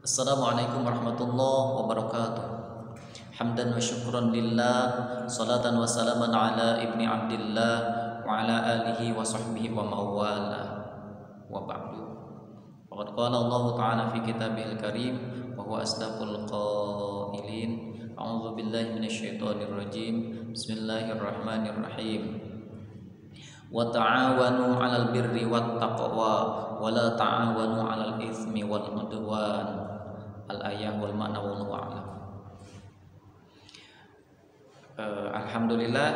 Assalamualaikum warahmatullahi wabarakatuh. Hamdan wa syukran lillah, salatan wa salaman ala ibni abdillah wa ala alihi wa sahbihi wa mawala wa ba'du. Faqad qala Allah ta'ala fi kitabihil karim wa huwa asdaqul qailin. A'udzu billahi minasyaitonir rajim. Bismillahirrahmanirrahim. Wa ta'awanu 'alal birri wat taqwa wa la ta'awanu 'alal itsmi wal 'udwan. Al-ayah wal ma'na wallahu a'lam. Alhamdulillah,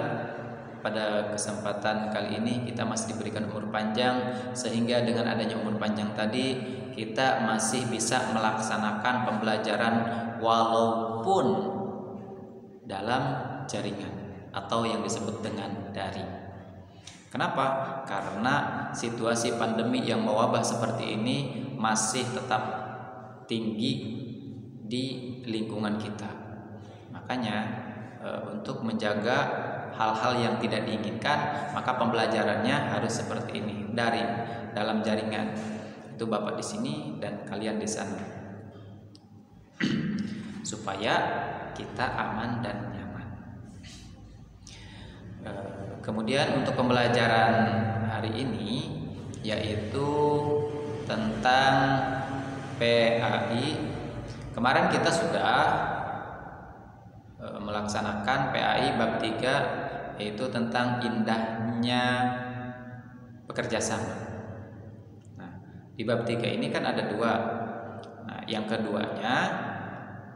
pada kesempatan kali ini kita masih diberikan umur panjang, sehingga dengan adanya umur panjang tadi kita masih bisa melaksanakan pembelajaran walaupun dalam jaringan atau yang disebut dengan daring. Kenapa? Karena situasi pandemi yang mewabah seperti ini masih tetap tinggi di lingkungan kita. Makanya untuk menjaga hal-hal yang tidak diinginkan, maka pembelajarannya harus seperti ini, daring, dalam jaringan. Itu Bapak di sini dan kalian di sana, supaya kita aman dan nyaman. Kemudian untuk pembelajaran hari ini yaitu tentang PAI. Kemarin kita sudah melaksanakan PAI bab 3, yaitu tentang indahnya bekerja sama. Nah, di bab 3 ini kan ada 2. Nah, yang keduanya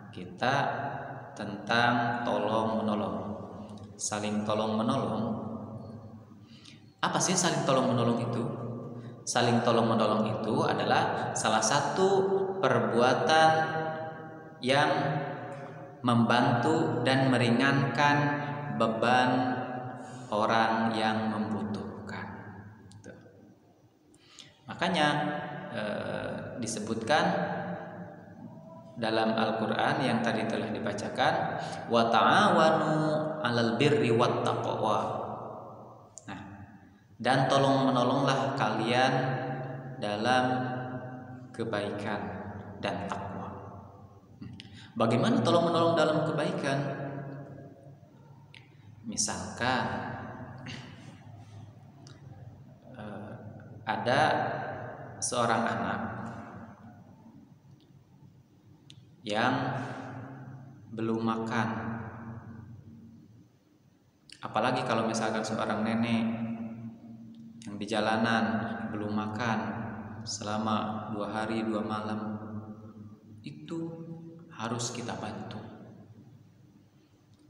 kita tentang tolong menolong, saling tolong menolong. Apa sih saling tolong menolong itu? Saling tolong menolong itu adalah salah satu perbuatan yang membantu dan meringankan beban orang yang membutuhkan. Makanya disebutkan dalam Al-Quran yang tadi telah dibacakan, wa ta'awanu 'alal birri wat taqwa. Nah, dan tolong menolonglah kalian dalam kebaikan dan takwa. Bagaimana tolong menolong dalam kebaikan? Misalkan ada seorang anak yang belum makan, apalagi kalau misalkan seorang nenek yang di jalanan belum makan selama 2 hari 2 malam, itu harus kita bantu.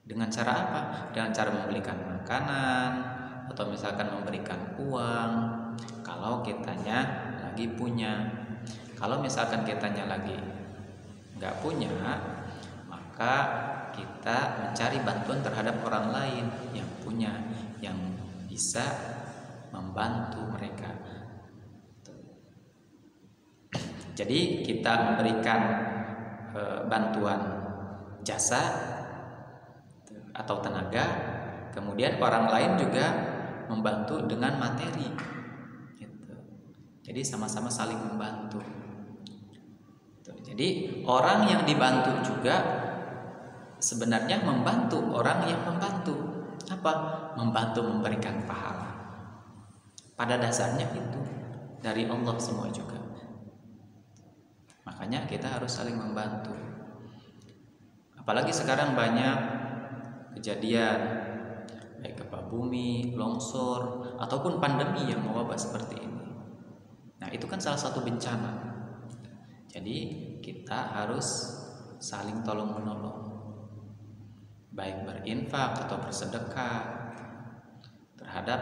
Dengan cara apa? Dengan cara memberikan makanan atau misalkan memberikan uang kalau kitanya lagi punya. Kalau misalkan kitanya lagi nggak punya, maka kita mencari bantuan terhadap orang lain yang punya, yang bisa membantu mereka. Jadi kita memberikan bantuan jasa atau tenaga, kemudian orang lain juga membantu dengan materi gitu. Jadi sama-sama saling membantu. Jadi orang yang dibantu juga sebenarnya membantu orang yang membantu. Apa? Membantu memberikan pahala. Pada dasarnya itu dari Allah semua juga. Makanya kita harus saling membantu. Apalagi sekarang banyak kejadian baik gempa bumi, longsor, ataupun pandemi yang mewabah seperti ini. Nah, itu kan salah satu bencana. Jadi kita harus saling tolong menolong, baik berinfak atau bersedekah terhadap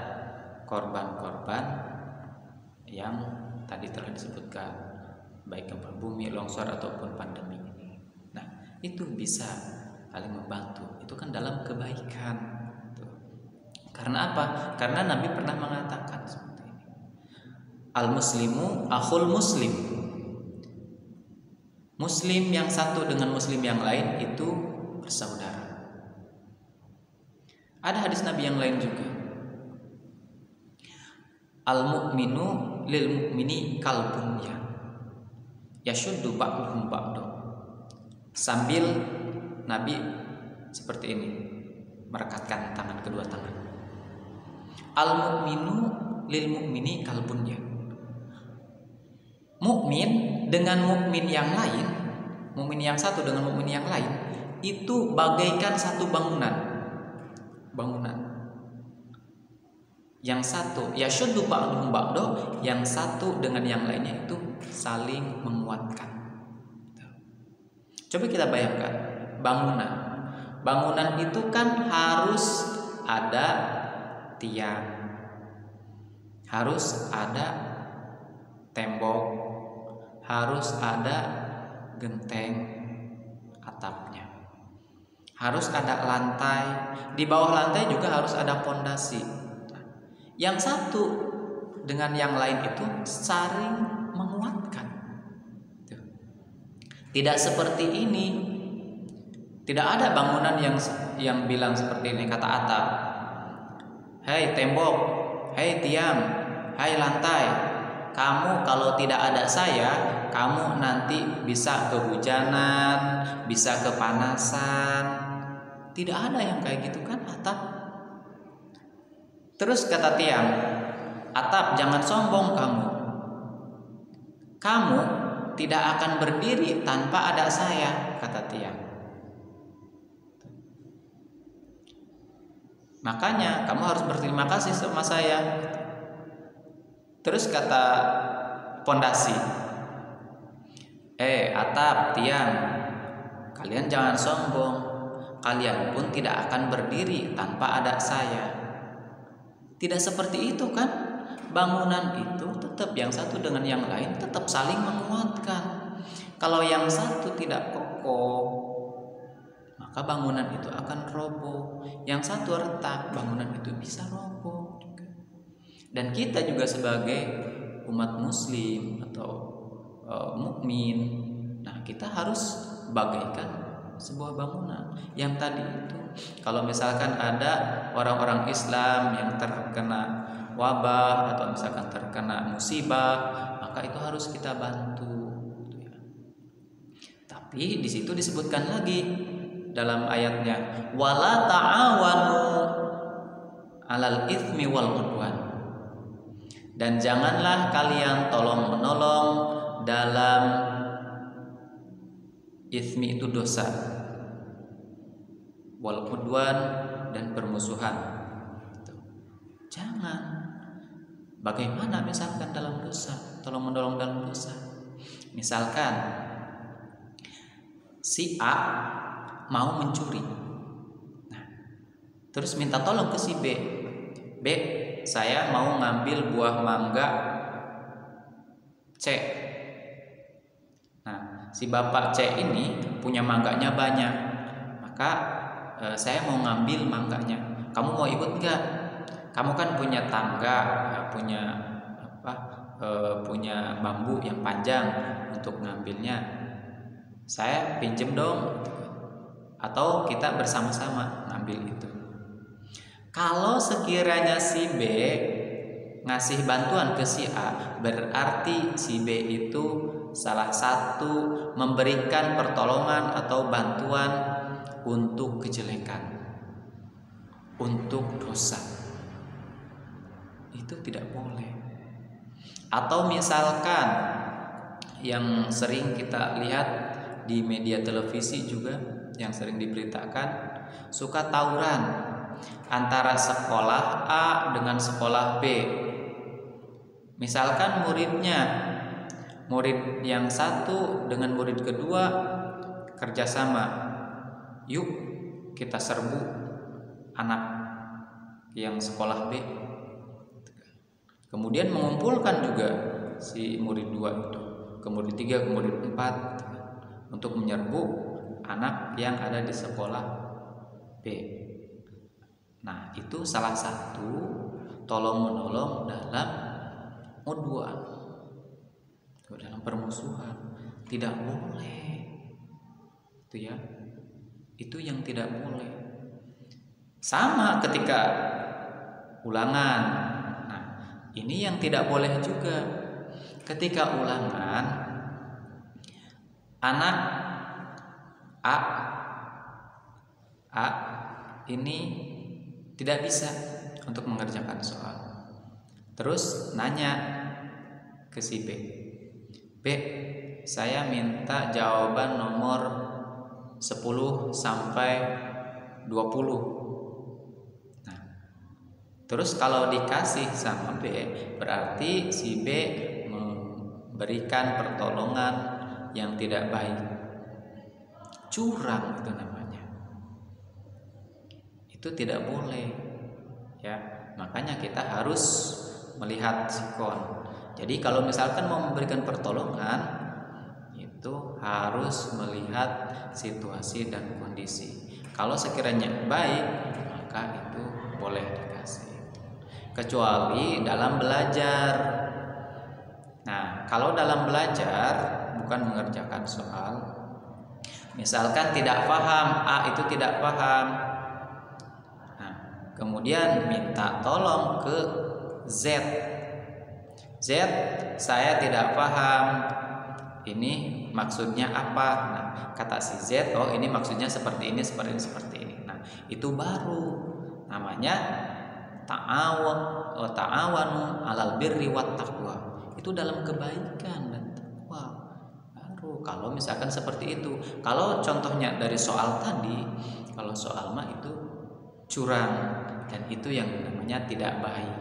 korban-korban yang tadi telah disebutkan, baik gempa bumi, longsor ataupun pandemi ini. Nah, itu bisa saling membantu. Itu kan dalam kebaikan. Karena apa? Karena Nabi pernah mengatakan seperti ini. Al-muslimu akhul muslim. Muslim yang satu dengan muslim yang lain itu bersaudara. Ada hadis Nabi yang lain juga. Al-mu'minu lil mu'mini kal bunyan. Yashuddu ba'duhum ba'du. sambil Nabi seperti ini, merekatkan kedua tangan. Al-mu'minu lil mu'mini kal bunyan. Mukmin dengan mukmin yang lain, mukmin yang satu dengan mukmin yang lain itu bagaikan satu bangunan. Yang satu yashuddu ba'duhum ba'da, yang satu dengan yang lainnya itu saling menguatkan. Coba kita bayangkan bangunan. Bangunan itu kan harus ada tiang, harus ada tembok, harus ada genteng atapnya, harus ada lantai, di bawah lantai juga harus ada pondasi. Yang satu dengan yang lain itu saling menguatkan. Tidak seperti ini. Tidak ada bangunan yang bilang seperti ini, kata atap, "Hei tembok, hei tiang, hei lantai, kamu kalau tidak ada saya, kamu nanti bisa kehujanan, bisa kepanasan." Tidak ada yang kayak gitu kan atap. Terus kata tiang, "Atap, jangan sombong kamu. Kamu tidak akan berdiri tanpa ada saya," kata tiang. Makanya kamu harus berterima kasih sama saya. Terus kata pondasi, atap, tiang, kalian jangan sombong. Kalian pun tidak akan berdiri tanpa ada saya. Tidak seperti itu kan? Bangunan itu tetap yang satu dengan yang lain tetap saling menguatkan. Kalau yang satu tidak kokoh, maka bangunan itu akan roboh. Yang satu retak, bangunan itu bisa roboh juga. Dan kita juga sebagai umat muslim atau mukmin, nah kita harus bagaikan sebuah bangunan yang tadi itu. Kalau misalkan ada orang-orang Islam yang terkena wabah atau misalkan terkena musibah, maka itu harus kita bantu. Tapi di situ disebutkan lagi dalam ayatnya, wala ta'awanu 'alal itsmi wal 'udwan. Dan janganlah kalian tolong menolong dalam itsmi itu dosa, wal 'udwan dan permusuhan. Jangan. Bagaimana misalkan dalam dosa, tolong menolong dalam dosa? Misalkan si A mau mencuri, nah, terus minta tolong ke si B. B, saya mau ngambil buah mangga C. Nah, si bapak C ini punya mangganya banyak, maka saya mau ngambil mangganya. Kamu mau ikut nggak? Kamu kan punya tangga, punya bambu yang panjang untuk ngambilnya. Saya pinjem dong, atau kita bersama-sama ngambil itu. Kalau sekiranya si B ngasih bantuan ke si A, berarti si B itu salah satu memberikan pertolongan atau bantuan untuk kejelekan, untuk dosa. Itu tidak boleh. Atau misalkan yang sering kita lihat di media televisi juga, yang sering diberitakan, suka tawuran antara sekolah A dengan sekolah B. Misalkan murid yang satu dengan murid kedua kerjasama, yuk kita serbu anak yang sekolah B. Kemudian mengumpulkan juga si murid 2 itu ke murid 3, ke murid 4 untuk menyerbu anak yang ada di sekolah B. Nah, itu salah satu tolong-menolong dalam udwan, dalam permusuhan. Tidak boleh. Itu ya. Itu yang tidak boleh. Sama ketika ulangan. Ini yang tidak boleh juga. Ketika ulangan, anak A A ini tidak bisa untuk mengerjakan soal. Terus nanya ke si B, B, saya minta jawaban nomor 10 sampai 20. Nah, terus kalau dikasih sama B, berarti si B memberikan pertolongan yang tidak baik. Curang itu namanya. Itu tidak boleh. Ya, makanya kita harus melihat sikon. Jadi kalau misalkan mau memberikan pertolongan, itu harus melihat situasi dan kondisi. Kalau sekiranya baik, maka itu boleh dikasih. Kecuali dalam belajar. Nah, kalau dalam belajar bukan mengerjakan soal, misalkan tidak paham, A itu tidak paham. Nah, kemudian minta tolong ke Z. Z, saya tidak paham. Ini maksudnya apa? Nah, kata si Z, oh ini maksudnya seperti ini, seperti ini, seperti ini. Nah, itu baru namanya ta'awanu 'alal birri wat taqwa. Itu dalam kebaikan dan takwa. Baru kalau misalkan seperti itu. Kalau contohnya dari soal tadi, kalau soal mah itu curang dan itu yang namanya tidak baik.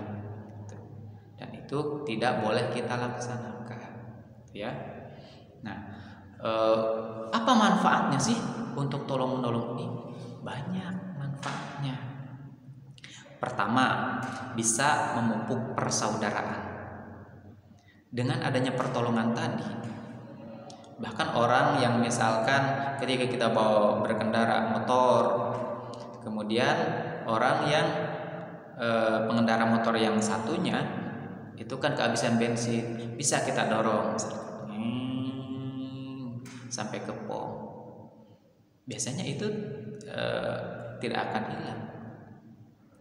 Dan itu tidak boleh kita laksanakan, ya. Nah, apa manfaatnya sih untuk tolong menolong ini? Banyak manfaatnya. Pertama, bisa memupuk persaudaraan. Dengan adanya pertolongan tadi, bahkan orang yang misalkan ketika kita bawa berkendara motor, kemudian orang yang pengendara motor yang satunya itu kan kehabisan bensin, bisa kita dorong sampai ke pom. Biasanya itu tidak akan hilang.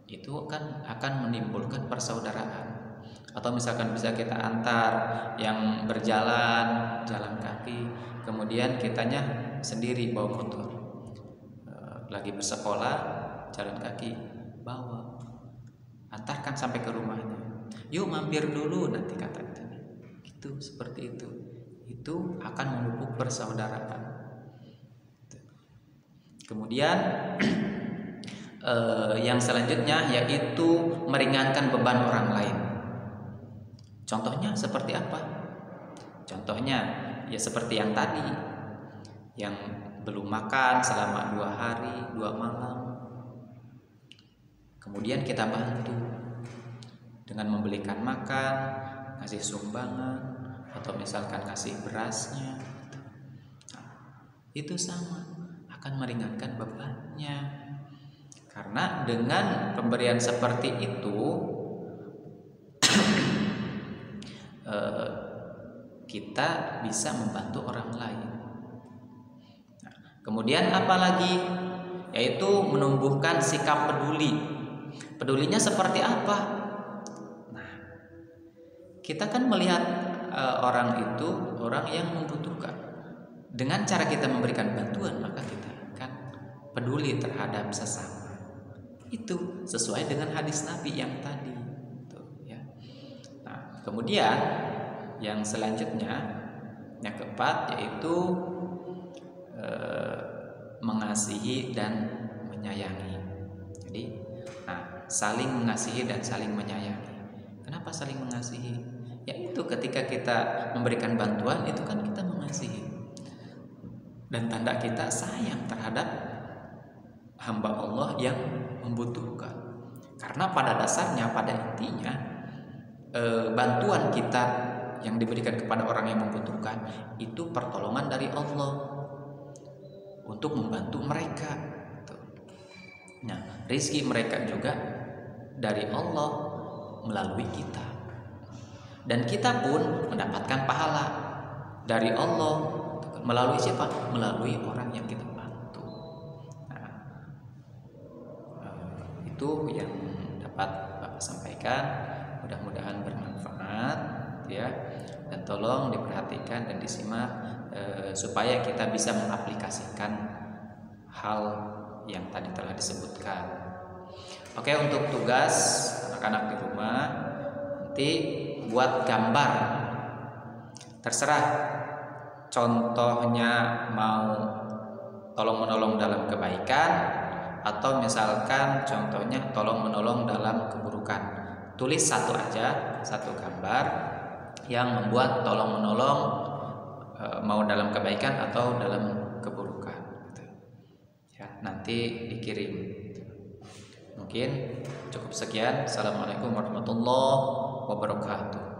Itu akan menimbulkan persaudaraan. Atau misalkan bisa kita antar yang berjalan jalan kaki, kemudian kitanya sendiri bawa motor, lagi bersekolah jalan kaki, bawa, antarkan sampai ke rumahnya. Yuk mampir dulu nanti kata itu. Gitu, seperti itu akan memupuk persaudaraan. Kemudian yang selanjutnya yaitu meringankan beban orang lain. Contohnya seperti apa? Contohnya ya seperti yang tadi, yang belum makan selama 2 hari 2 malam. Kemudian kita bantu dengan membelikan makan, ngasih sumbangan, atau misalkan kasih berasnya. Nah, itu sama, akan meringankan bebannya. Karena dengan pemberian seperti itu kita bisa membantu orang lain. Nah, kemudian apalagi? Yaitu menumbuhkan sikap peduli. Pedulinya seperti apa? Nah, kita kan melihat orang itu orang yang membutuhkan. Dengan cara kita memberikan bantuan, maka kita akan peduli terhadap sesama. Itu sesuai dengan hadis Nabi yang tadi. Kemudian yang selanjutnya, yang keempat yaitu mengasihi dan menyayangi. Jadi, saling mengasihi dan saling menyayangi. Kenapa saling mengasihi? Yaitu ketika kita memberikan bantuan itu kan kita mengasihi. Dan tanda kita sayang terhadap hamba Allah yang membutuhkan. Karena pada dasarnya, pada intinya, bantuan kita yang diberikan kepada orang yang membutuhkan itu pertolongan dari Allah untuk membantu mereka. Nah, rezeki mereka juga dari Allah melalui kita, dan kita pun mendapatkan pahala dari Allah melalui siapa? Melalui orang yang kita bantu. Nah, itu yang dapat Bapak sampaikan. Mudah-mudahan bermanfaat, ya, dan tolong diperhatikan dan disimak supaya kita bisa mengaplikasikan hal yang tadi telah disebutkan. Oke, untuk tugas anak-anak di rumah nanti buat gambar. Terserah, contohnya mau tolong menolong dalam kebaikan atau misalkan contohnya tolong menolong dalam keburukan. Tulis satu aja, satu gambar yang membuat tolong menolong, mau dalam kebaikan atau dalam keburukan gitu. Ya, nanti dikirim. Mungkin cukup sekian. Assalamualaikum warahmatullahi wabarakatuh.